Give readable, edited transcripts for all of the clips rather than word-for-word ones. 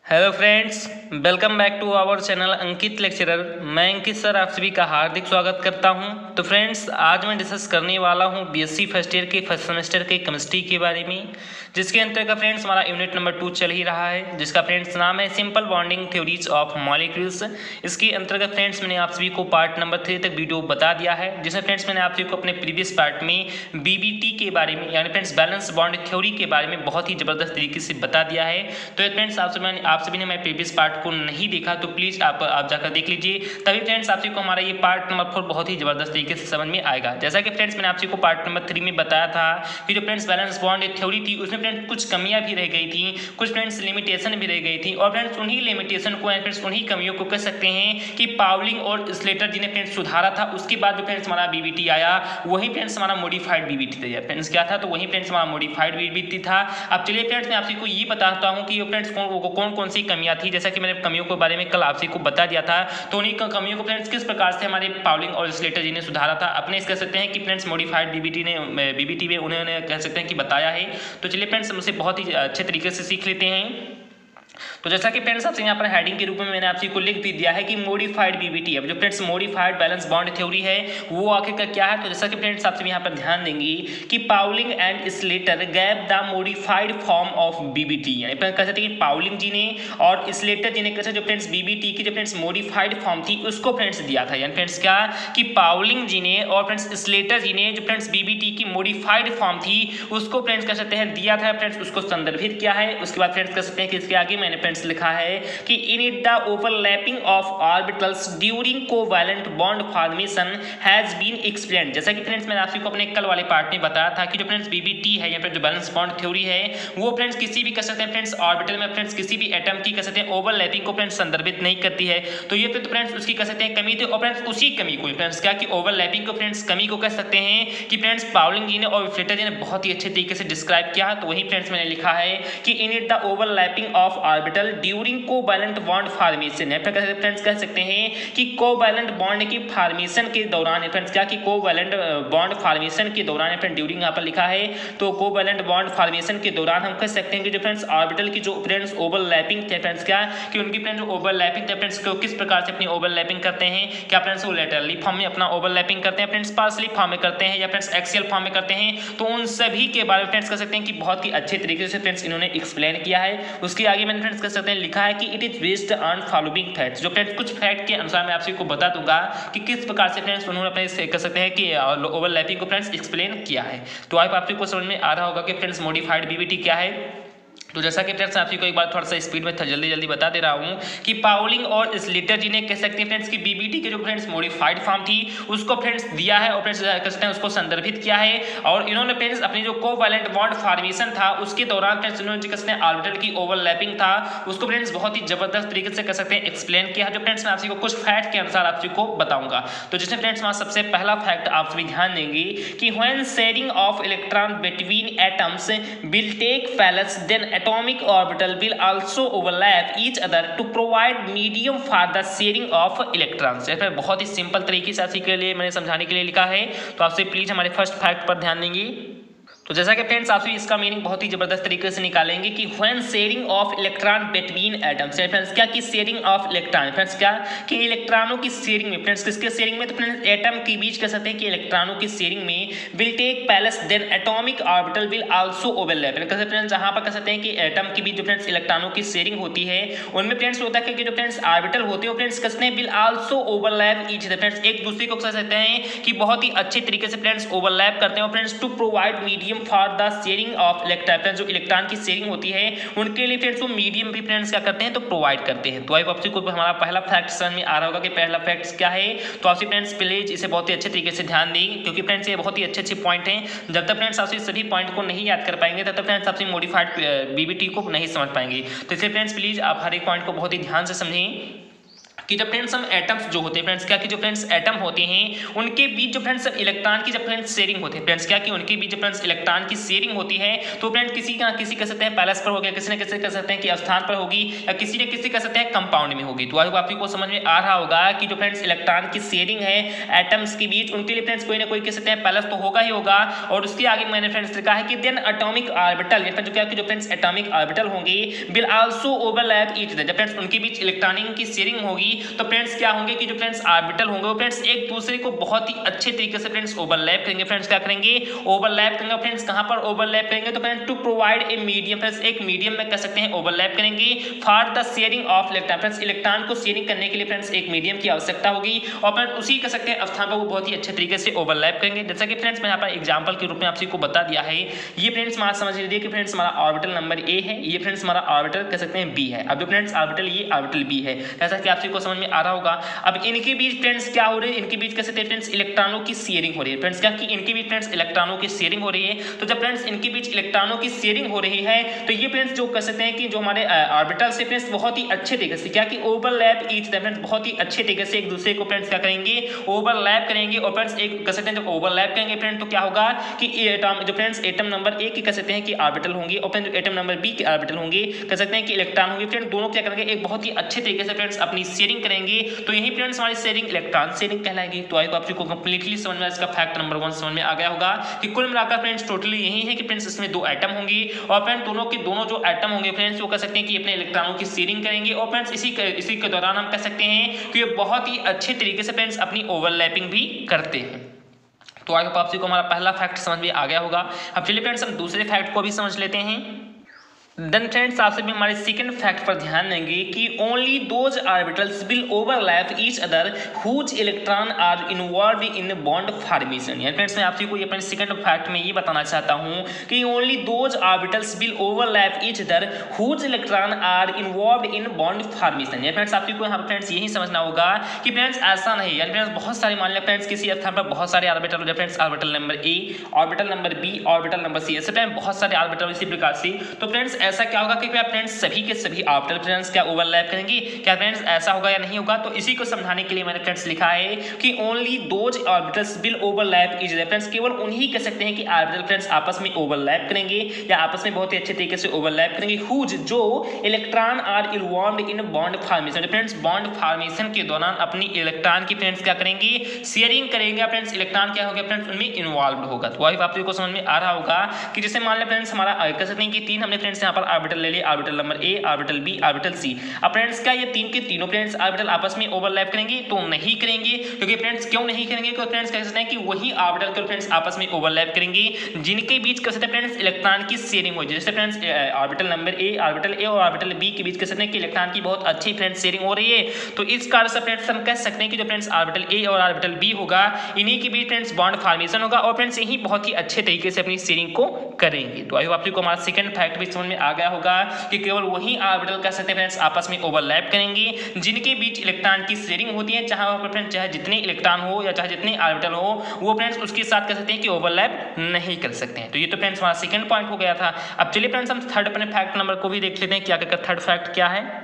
Hello friends, welcome back to our channel Ankit lecturer. मैं Ankit sir आप सभी का हार्दिक स्वागत करता हूं। तो फ्रेंड्स, आज मैं डिस्कस करने वाला हूं बीएससी फर्स्ट ईयर के फर्स्ट सेमेस्टर के केमिस्ट्री के बारे में, जिसके अंतर्गत फ्रेंड्स हमारा यूनिट नंबर 2 चल ही रहा है, जिसका फ्रेंड्स नाम है simple bonding theories of molecules. इसके अंतर्गत फ्रेंड्स मैंने आप सभी को पार्ट नंबर 3 तक वीडियो बता दिया है, जिसमें फ्रेंड्स मैंने आप सभी को अपने प्रीवियस पार्ट में बीबीटी के बारे में यानी फ्रेंड्स बैलेंस बॉन्ड थ्योरी के बारे में बहुत ही जबरदस्त तरीके से बता दिया है। तो फ्रेंड्स आप सभी ने मैं प्रीवियस पार्ट को नहीं देखा तो प्लीज आप जाकर देख लीजिए, तभी फ्रेंड्स आप सभी को हमारा ये पार्ट नंबर 4 बहुत ही जबरदस्त तरीके से समझ में आएगा। जैसा कि फ्रेंड्स मैंने आप सभी को पार्ट नंबर 3 में बताया था कि जो फ्रेंड्स बैलेंस बॉन्ड थ्योरी थी उसमें फ्रेंड्स कुछ कमियां भी रह गई थी, कुछ फ्रेंड्स लिमिटेशन भी रह गई थी, और फ्रेंड्स उन्हीं लिमिटेशन को फ्रेंड्स उन्हीं कमियों को कह सकते हैं कि पाउलिंग और स्लेटर जी ने फ्रेंड्स सुधारा था। उसके बाद जो फ्रेंड्स हमारा बीबीटी आया वही फ्रेंड्स हमारा मॉडिफाइड बीबीटी था। फ्रेंड्स क्या था, तो वही फ्रेंड्स हमारा मॉडिफाइड बीबीटी था। अब चलिए फ्रेंड्स मैं आप सभी को ये बताता हूँ कि फ्रेंड्स कौन कौन सी कमियां थी। जैसा कि मैंने कमियों के बारे में कल आप सभी को बता दिया था, तो उन्हीं कमियों को फ्रेंड्स किस प्रकार से हमारे पाउलिंग और स्लेटर जी ने सुधारा था अपने कह सकते हैं कि फ्रेंड्स मॉडिफाइड बीबीटी में उन्होंने कह सकते हैं कि बताया है। तो चलिए फ्रेंड्स हम उसे बहुत ही अच्छे तरीके से सीख लेते हैं। तो जैसा कि फ्रेंड्स आपसे यहाँ पर हेडिंग के रूप में मैंने आपसे को लिख भी दिया है कि मॉडिफाइड बीबीटी। अब जो friends modified valence bond theory है वो आखिर का क्या है, तो जैसा कि फ्रेंड्स आपसे यहाँ पर ध्यान देंगे कि Pauling and Slater gave the modified form of BBT, यानी कह सकते हैं कि पाउलिंग जी ने और स्लेटर जी ने कैसे जो फ्रेंड्स बीबीटी की जो फ्रेंड्स मॉडिफाइड फॉर्म थी उसको फ्रेंड्स दिया था। यानी फ्रेंड्स क्या कि पाउलिंग जी ने और फ्रेंड्स स्लेटर जी ने जो फ्रेंड्स बीबीटी की मॉडिफाइड फॉर्म थी उसको फ्रेंड्स कह सकते हैं दिया था, फ्रेंड्स उसको संदर्भित किया है। उसके बाद फ्रेंड्स कह सकते हैं कि इसके आगे मैंने फ्रेंड्स लिखा है कि in it the overlapping of orbitals during covalent bond formation has been explained. जैसा कि फ्रेंड्स मैंने आपको अपने कल वाले पार्ट में बताया था कि जो फ्रेंड्स बीबीटी है या फिर जो बैलेंस बॉन्ड थ्योरी है वो फ्रेंड्स किसी भी कह सकते हैं फ्रेंड्स ऑर्बिटल में फ्रेंड्स किसी भी एटम की कह सकते हैं ओवरलैपिंग को फ्रेंड्स संदर्भित नहीं करती है। तो ये तो फ्रेंड्स उसकी कह सकते हैं कमी थी, और फ्रेंड्स उसी कमी को फ्रेंड्स क्या कि ओवरलैपिंग को फ्रेंड्स कमी को कह सकते हैं कि फ्रेंड्स पाउलिंग जी ने और फ्लेटर जी ने बहुत ही अच्छे तरीके से डिस्क्राइब किया है। तो वही फ्रेंड्स मैंने लिखा है कि in it the overlapping of orbital during covalent bond formation है। फ्रेंड्स कह सकते हैं कि कोवैलेंट बॉन्ड की फॉर्मेशन के दौरान फ्रेंड्स क्या कि कोवैलेंट बॉन्ड फॉर्मेशन के दौरान फ्रेंड ड्यूरिंग यहाँ पर लिखा है, तो कोवैलेंट बॉन्ड फॉर्मेशन के दौरान हम कह सकते हैं कि जो फ्रेंड्स ऑर्बिटल की जो फ्रेंड्स ओवरलैपिंग थे फ्रेंड्स क्या कि उनकी फ्रेंड्स जो ओवरलैपिंग थे फ्रेंड्स को किस प्रकार से अपनी ओवरलैपिंग करते हैं, क्या फ्रेंड्स वो लेटरली फॉर्म में अपना ओवरलैपिंग करते हैं, फ्रेंड्स पार्सली फॉर्म में करते हैं या फ्रेंड्स एक्सियल फॉर्म में करते हैं। तो उन सभी के बारे में फ्रेंड्स कह सकते हैं कि बहुत ही अच्छे तरीके से फ्रेंड्स इन्होंने एक्सप्लेन किया है। उसके आगे मैंने फ्रेंड्स कह सकते हैं लिखा है कि it is based on following facts. जो फ्रेंड्स कुछ फैक्ट के अनुसार मैं आप सभी को बता दूंगा कि किस प्रकार से फ्रेंड्स उन्होंने अपने कह सकते हैं कि ओवरलैपिंग को फ्रेंड्स एक्सप्लेन किया है। तो आप सभी को समझ में आ रहा होगा कि फ्रेंड्स मॉडिफाइड बीबीटी क्या है। तो जैसा कि फ्रेंड्स आप को एक बार थोड़ा सा स्पीड में जल्दी बता दे रहा हूँ कि पाउलिंग और स्लेटर जी ने कह सकते हैं फ्रेंड्स कि बीबीटी के जो फ्रेंड्स मॉडिफाइड फॉर्म थी उसको फ्रेंड्स दिया है और फ्रेंड्स कह सकते हैं उसको संदर्भित किया है। और इन्होंने फ्रेंड्स अपनी जो कोवैलेंट बॉन्ड फॉर्मेशन था उसके दौरान फ्रेंड्स इन्होंने कह सकते हैं ऑर्बिटल की ओवरलैपिंग था उसको फ्रेंड्स बहुत ही जबरदस्त तरीके से कह सकते हैं एक्सप्लेन किया है। जो फ्रेंड्स मैं आप को कुछ फैक्ट के अनुसार आप को बताऊंगा। तो जैसे फ्रेंड्स हमारा सबसे पहला फैक्ट आप सभी ध्यान देंगे कि when sharing of electron between atoms will take place then atomic orbital will also overlap each other to provide medium for the sharing of electrons। बहुत ही सिंपल तरीके से आपके के लिए मैंने समझाने के लिए लिखा है, तो आपसे प्लीज हमारे फर्स्ट फैक्ट पर ध्यान देंगे। तो जैसा कि फ्रेंड्स आप इसका मीनिंग बहुत ही जबरदस्त तरीके से निकालेंगे कि when sharing of electron between atoms. Friends क्या कि शेयरिंग ऑफ इलेक्ट्रॉन फ्रेंड्स क्या कि इलेक्ट्रॉनों की शेयरिंग में फ्रेंड्स किसके शेयरिंग में, तो फ्रेंड्स एटम के बीच कह सकते हैं कि इलेक्ट्रॉनों की शेयरिंग में will take place then atomic orbital will also overlap. Friends जहां पर कह सकते हैं कि एटम के बीच जो फ्रेंड्स इलेक्ट्रॉनों की शेयरिंग होती है उनमें फ्रेंड्स होता है कि जो फ्रेंड्स ऑर्बिटल होते हैं फ्रेंड्स कहते हैं will also overlap each other. Friends एक दूसरे को कह सकते हैं कि बहुत ही अच्छे तरीके से फ्रेंड्स ओवरलैप करते हैं friends to provide medium for the sharing of electron. जो इलेक्ट्रॉन की शेयरिंग होती है उनके लिए फ्रेंड्स वो मीडियम भी फ्रेंड्स क्या करते हैं तो प्रोवाइड करते हैं। तो आप को हमारा पहला फैक्ट समझ में आ रहा होगा कि पहला फैक्ट क्या है। तो आपसे फ्रेंड्स प्लीज इसे बहुत ही अच्छे तरीके से ध्यान दें, क्योंकि फ्रेंड्स ये बहुत ही अच्छे पॉइंट हैं। जब तक फ्रेंड्स आपसे सभी पॉइंट को नहीं याद कर पाएंगे तब तक फ्रेंड्स आपसे मॉडिफाइड बीबीटी को नहीं समझ पाएंगे। तो इसलिए फ्रेंड्स प्लीज आप हर एक पॉइंट को बहुत ही ध्यान से समझें। कि जब फ्रेंड्स हम एटम्स जो होते हैं फ्रेंड्स क्या कि जो फ्रेंड्स एटम होते हैं उनके बीच जो फ्रेंड्स इलेक्ट्रॉन की जब फ्रेंड्स शेयरिंग होती है फ्रेंड्स क्या कि उनके बीच जब फ्रेंड्स इलेक्ट्रॉन की शेयरिंग होती है तो फ्रेंड्स किसी कह सकते हैं पैलेस पर हो गया, किसी न किसी कह सकते हैं कि स्थान पर होगी, या किसी न किसी कह सकते हैं कंपाउंड में होगी। तो आप ही को समझ में आ रहा होगा कि जो फ्रेंड्स इलेक्ट्रॉन की शेयरिंग है एटम्स के बीच उनके लिए फ्रेंड्स कोई ना कोई कह सकते हैं पैलेस तो होगा ही होगा। और उसके आगे मैंने फ्रेंड्स लिखा है कि देन एटॉमिक ऑर्बिटल जो क्या कि जो फ्रेंड्स एटॉमिक ऑर्बिटल होंगे will also overlap each other. जब फ्रेंड्स उनके बीच इलेक्ट्रॉनिक की शेयरिंग होगी तो फ्रेंड्स क्या होंगे कि जो फ्रेंड्स ऑर्बिटल होंगे वो फ्रेंड्स एक दूसरे को बहुत ही अच्छे तरीके से फ्रेंड्स ओवरलैप करेंगे। फ्रेंड्स क्या करेंगे, ओवरलैप करेंगे। फ्रेंड्स कहां पर ओवरलैप करेंगे तो friends to provide a medium, friends एक मीडियम में कह सकते हैं ओवरलैप करेंगे for the sharing of electron. Friends electron को शेयरिंग करने के लिए फ्रेंड्स एक मीडियम की आवश्यकता होगी और फ्रेंड्स उसी कह सकते हैं स्थान पर वो बहुत ही अच्छे तरीके से ओवरलैप करेंगे। जैसा कि फ्रेंड्स मैं यहाँ पर एग्जांपल के रूप में आपको बता दिया है। ये फ्रेंड्स हमारा समझ लीजिए कि फ्रेंड्स हमारा ऑर्बिटल नंबर ए है, ये फ्रेंड्स हमारा ऑर्बिटल कह सकते हैं बी है। अब जो फ्रेंड्स ऑर्बिटल ये ऑर्बिटल बी है, जैसा कि आपको समझ में आ रहा होगा। अब इनके बीच फ्रेंड्स क्या हो रही है, इनके बीच कह सकते हैं फ्रेंड्स इलेक्ट्रॉनों की शेयरिंग हो रही है। फ्रेंड्स क्या कि इनके बीच फ्रेंड्स इलेक्ट्रॉनों की शेयरिंग हो रही है। तो जब फ्रेंड्स इनके बीच इलेक्ट्रॉनों की शेयरिंग हो रही है तो ये फ्रेंड्स जो कह सकते हैं कि जो हमारे ऑर्बिटल से फ्रेंड्स बहुत ही अच्छे तरीके से क्या कि ओवरलैप ईच अदर, फ्रेंड्स बहुत ही अच्छे तरीके से एक दूसरे को फ्रेंड्स क्या करेंगे, ओवरलैप करेंगे। और फ्रेंड्स एक कह सकते हैं जब ओवरलैप करेंगे फ्रेंड्स तो क्या होगा कि जो फ्रेंड्स एटम नंबर ए की कह सकते हैं कि ऑर्बिटल होंगे और फ्रेंड्स एटम नंबर बी के ऑर्बिटल होंगे, कह सकते हैं कि इलेक्ट्रॉन होंगे। फ्रेंड्स दोनों क्या करेंगे, एक बहुत ही अच्छे तरीके से फ्रेंड्स अपनी शेयरिंग करेंगे। तो यही फ्रेंड्स हमारी शेयरिंग इलेक्ट्रॉन शेयरिंग कहलाएगी। तो आई होप आपको कंप्लीटली समझ में इसका फैक्ट नंबर 1 समझ में आ गया होगा कि कुल मिलाकर फ्रेंड्स टोटली यही है कि फ्रेंड्स इसमें दो एटम होंगी और फ्रेंड्स दोनों के दोनों जो एटम होंगे फ्रेंड्स वो कह सकते हैं कि अपने इलेक्ट्रॉनों की शेयरिंग करेंगे और फ्रेंड्स इसी के दौरान हम कह सकते हैं कि ये बहुत ही अच्छे तरीके से फ्रेंड्स अपनी ओवरलैपिंग भी करते हैं। तो आई होप आपको हमारा पहला फैक्ट समझ में आ गया होगा। अब चलिए फ्रेंड्स हम दूसरे फैक्ट को भी समझ लेते हैं। देन फ्रेंड्स आपसे भी हमारे सेकंड फैक्ट पर ध्यान देंगे कि only those orbitals will overlap each other whose electron are involve in bond formation. यानी फ्रेंड्स मैं आपसे को अपने सेकंड फैक्ट में ये बताना चाहता हूं कि only those orbitals will overlap each other whose electron are involve in bond formation. यानी फ्रेंड्स आपको यहाँ पर फ्रेंड्स यही समझना होगा कि फ्रेंड्स ऐसा नहीं, यानी फ्रेंड्स बहुत सारे मान लें फ्रेंड्स किसी स्थान पर बहुत सारे ऑर्बिटल हो जाए friends, orbital number A, orbital number B, orbital number C, ऐसे फ्रेंड्स बहुत सारे ऑर्बिटल इसी प्रकार से। तो फ्रेंड्स ऐसा क्या होगा कि फ्रेंड्स सभी के सभी ऑर्बिटल फ्रेंड्स क्या ओवरलैप करेंगे, क्या फ्रेंड्स ऐसा होगा या नहीं होगा। तो इसी को समझाने के लिए मैंने फ्रेंड्स लिखा है कि only those orbitals will overlap each other. Friends केवल उन्हीं कह सकते हैं कि ऑर्बिटल फ्रेंड्स आपस में ओवरलैप करेंगे या आपस में बहुत ही अच्छे तरीके से ओवरलैप करेंगे हुज जो electron are involved in bond formation. Friends bond formation के दौरान अपनी इलेक्ट्रॉन की फ्रेंड्स क्या करेंगे, शेयरिंग करेंगे। फ्रेंड्स इलेक्ट्रॉन क्या होगा फ्रेंड्स उनमें इन्वॉल्व होगा। तो वही आपको समझ में आ रहा होगा कि जैसे मान लें फ्रेंड्स हमारा कह सकते हैं कि तीन हमने फ्रेंड्स यहाँ पर ऑर्बिटल ले लिया, orbital number A, orbital B, orbital C. अब फ्रेंड्स क्या ये तीन के तीनों फ्रेंड्स ऑर्बिटल आपस में ओवरलैप करेंगे तो नहीं करेंगे, क्योंकि फ्रेंड्स क्यों नहीं करेंगे, क्योंकि फ्रेंड्स कह सकते हैं कि वही ऑर्बिटल के फ्रेंड्स आपस में ओवरलैप करेंगे जिनके बीच कह सकते हैं फ्रेंड्स इलेक्ट्रॉन की शेयरिंग हो। जैसे फ्रेंड्स ऑर्बिटल नंबर ए और ऑर्बिटल बी के बीच कह सकते हैं कि इलेक्ट्रॉन की बहुत अच्छी फ्रेंड्स शेयरिंग हो रही है। तो इस कारण से फ्रेंड्स हम कह सकते हैं कि जो फ्रेंड्स ऑर्बिटल ए और ऑर्बिटल बी होगा इन्हीं के बीच फ्रेंड्स बॉन्ड फॉर्मेशन होगा और फ्रेंड्स यही बहुत ही अच्छे तरीके से अपनी शेयरिंग को करेंगे। तो आई होप आपको हमारा सेकंड फैक्ट भी समझ में आ गया होगा कि केवल वही ऑर्बिटल कह सकते हैं फ्रेंड्स आपस में ओवरलैप करेंगे जिनके बीच इलेक्ट्रॉन की शेयरिंग होती है, चाहे वहां पर फ्रेंड्स चाहे जितने इलेक्ट्रॉन हो या चाहे जितने ऑर्बिटल हो वो फ्रेंड्स उसके साथ कह सकते हैं कि ओवरलैप नहीं कर सकते हैं। तो ये तो फ्रेंड्स हमारा सेकंड पॉइंट हो गया था। अब चलिए फ्रेंड्स हम थर्ड अपने फैक्ट नंबर को भी देख लेते हैं, क्या थर्ड फैक्ट क्या है।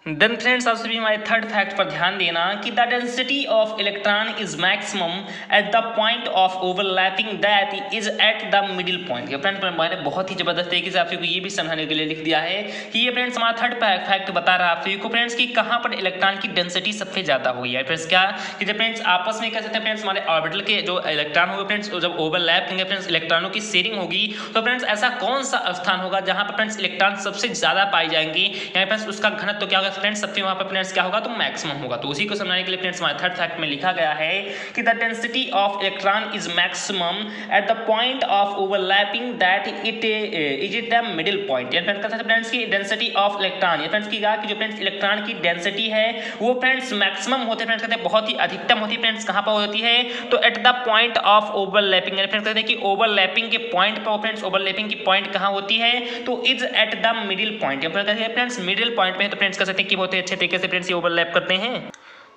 देन फ्रेंड्स आपसे भी हमारे थर्ड फैक्ट पर ध्यान देना कि the density of electron is maximum at the point of overlapping that is at the middle point. ये फ्रेंड्स मैंने बहुत ही जबरदस्त तरीके से आपको ये भी समझाने के लिए लिख दिया है कि ये फ्रेंड्स हमारा थर्ड फैक्ट बता रहा है आपको फ्रेंड्स कि कहाँ पर इलेक्ट्रॉन की डेंसिटी सबसे ज्यादा होगी। फ्रेंड्स क्या कि जब फ्रेंड्स आपस में कह सकते हैं फ्रेंड्स हमारे ऑर्बिटल के जो इलेक्ट्रॉन होंगे फ्रेंड्स जब ओवरलैप करेंगे फ्रेंड्स इलेक्ट्रॉनों की शेयरिंग होगी तो फ्रेंड्स ऐसा कौन सा स्थान होगा जहाँ पर फ्रेंड्स इलेक्ट्रॉन सबसे ज्यादा पाए जाएंगे, यहाँ फ्रेंड्स उसका घनत्व तो क्या होगा फ्रेंड्स सबसे वहाँ पर फ्रेंड्स क्या होगा तो मैक्सिमम होगा। तो उसी को समझाने के लिए फ्रेंड्स हमारे थर्ड फैक्ट में लिखा गया है कि the density of electron is maximum at the point of overlapping that it is the middle point. यानी फ्रेंड्स की डेंसिटी ऑफ इलेक्ट्रॉन, ये फ्रेंड्स की कहा कि जो फ्रेंड्स इलेक्ट्रॉन की डेंसिटी है वो फ्रेंड्स मैक्सिमम होते हैं, फ्रेंड्स कहते हैं बहुत ही अधिकतम होती है। फ्रेंड्स कहां पर होती है तो at the point of overlapping. यानी फ्रेंड्स कहते हैं कि ओवरलैपिंग के पॉइंट पर फ्रेंड्स ओवरलैपिंग की पॉइंट कहां होती है तो is at the middle point. Friends middle point में तो फ्रेंड्स कह सकते हैं कि बहुत ही अच्छे तरीके से फ्रेंड्स ये ओवरलैप करते हैं।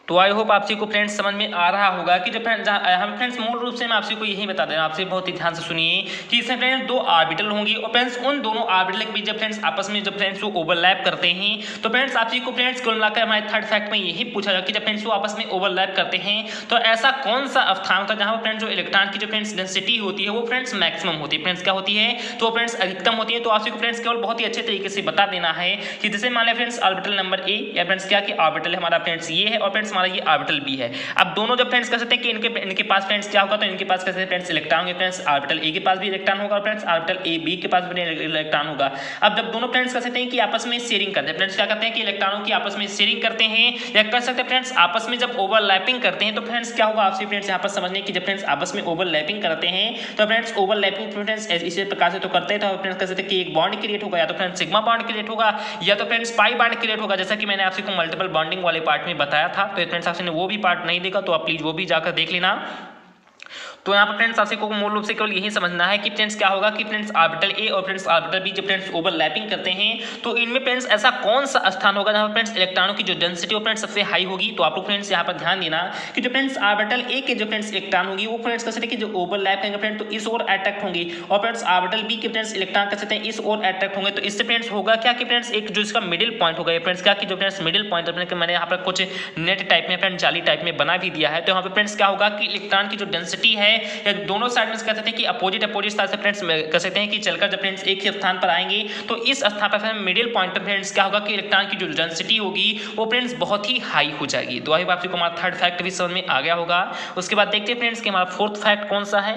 तो आई होप आप को फ्रेंड्स समझ में आ रहा होगा कि जो फ्रेंड्स मूल रूप से मैं आपसे को यही बता दें, आपसे बहुत ही ध्यान से सुनिए कि इसमें फ्रेंड्स दो ऑर्बिटल होंगी और फ्रेंड्स उन दोनों ऑर्बिटल के बीच जब फ्रेंड्स आपस में जब फ्रेंड्स वो ओवरलैप करते हैं तो फ्रेंड्स आपसे को फ्रेंड्स कुल मिलाकर हमारे थर्ड फैक्ट में यही पूछा जाएगा कि जब फ्रेंड्स वो आपस में ओवरलैप करते हैं तो ऐसा कौन सा स्थान होता है जहां फ्रेंड्स जो इलेक्ट्रॉन की जो फ्रेंड्स डेंसिटी होती है वो फ्रेंड्स मैक्सिमम होती है, फ्रेंड्स क्या होती है तो फ्रेंड्स अधिकतम होती है। तो आपसे को फ्रेंड्स केवल बहुत ही अच्छे तरीके से बता देना है कि जैसे मान लिया फ्रेंड्स ऑर्बिटल नंबर ए या फ्रेंड्स क्या कि ऑर्बिटल हमारा फ्रेंड्स ये है और फ्रेंड्स हमारा ये ऑर्बिटल बी है। अब दोनों जब फ्रेंड्स कह सकते हैं कि इनके पास फ्रेंड्स क्या होगा तो इनके पास कैसे फ्रेंड्स इलेक्ट्रॉन होंगे, फ्रेंड्स ऑर्बिटल ए के पास भी इलेक्ट्रॉन होगा और फ्रेंड्स ऑर्बिटल ए बी के पास भी इलेक्ट्रॉन होगा। अब जब दोनों फ्रेंड्स कह सकते हैं कि आपस में शेयरिंग करते हैं, फ्रेंड्स क्या करते हैं कि इलेक्ट्रॉनों की आपस में शेयरिंग करते हैं या कर सकते हैं फ्रेंड्स आपस में जब ओवरलैपिंग करते हैं तो फ्रेंड्स क्या होगा आपसे फ्रेंड्स यहाँ पर समझने की जब फ्रेंड्स आपस में ओवरलैपिंग करते हैं तो फ्रेंड्स ओवरलैपिंग फ्रेंड्स इसी प्रकार से तो करते हैं तो फ्रेंड्स कह सकते हैं कि एक बॉन्ड क्रिएट होगा या तो फ्रेंड्स सिग्मा बॉन्ड क्रिएट होगा या तो फ्रेंड्स पाई बॉन्ड क्रिएट होगा, जैसा कि मैंने आपसे को मल्टीपल बॉन्डिंग वाले पार्ट में बताया था। तो फ्रेंड्स आपने वो भी पार्ट नहीं देखा तो आप प्लीज वो भी जाकर देख लेना। तो यहाँ पर फ्रेंड्स आपसे को मूल रूप से केवल यही समझना है कि फ्रेंड्स क्या होगा कि फ्रेंड्स ऑर्बिटल ए और फ्रेंड्स ऑर्बिटल बी जब फ्रेंड्स ओवरलैपिंग करते हैं तो इनमें फ्रेंड्स ऐसा कौन सा स्थान होगा जहाँ फ्रेंड्स इलेक्ट्रॉनों की जो डेंसिटी वो फ्रेंड्स सबसे हाई होगी। तो आप लोग फ्रेंड्स यहाँ पर ध्यान देना कि जो फ्रेंड्स ऑर्बिटल ए के जो फ्रेंड्स इलेक्ट्रॉन होगी वो फ्रेंड्स कह सकते हैं कि जो ओवरलैप करेंगे फ्रेंड्स तो इस ओर अट्रैक्ट होंगे और फ्रेंड्स ऑर्बिटल बी के फ्रेंड्स इलेक्ट्रॉन कह सकते हैं इस ओर अट्रैक्ट होंगे। तो इससे फ्रेंड्स होगा क्या कि फ्रेंड्स एक जो इसका मिडिल पॉइंट होगा फ्रेंड्स क्या कि जो फ्रेंड्स मिडिल पॉइंट मैंने यहाँ पर कुछ नेट टाइप में फ्रेंड्स जाली टाइप में बना भी दिया है। तो यहाँ पर फ्रेंड्स क्या होगा कि इलेक्ट्रॉन की जो डेंसिटी है या दोनों साइड में कह सकते हैं कि अपोजिट साइड से फ्रेंड्स कह सकते हैं कि चलकर जब फ्रेंड्स एक ही स्थान पर आएंगे तो इस स्थान पर मिडिल पॉइंट पर फ्रेंड्स क्या होगा कि इलेक्ट्रॉन की जो डेंसिटी होगी वो फ्रेंड्स बहुत ही हाई हो जाएगी। तो आई होप आपको हमारा थर्ड फैक्ट भी समझ में आ गया होगा। उसके बाद देखते हैं फ्रेंड्स कि हमारा फोर्थ फैक्ट कौन सा है।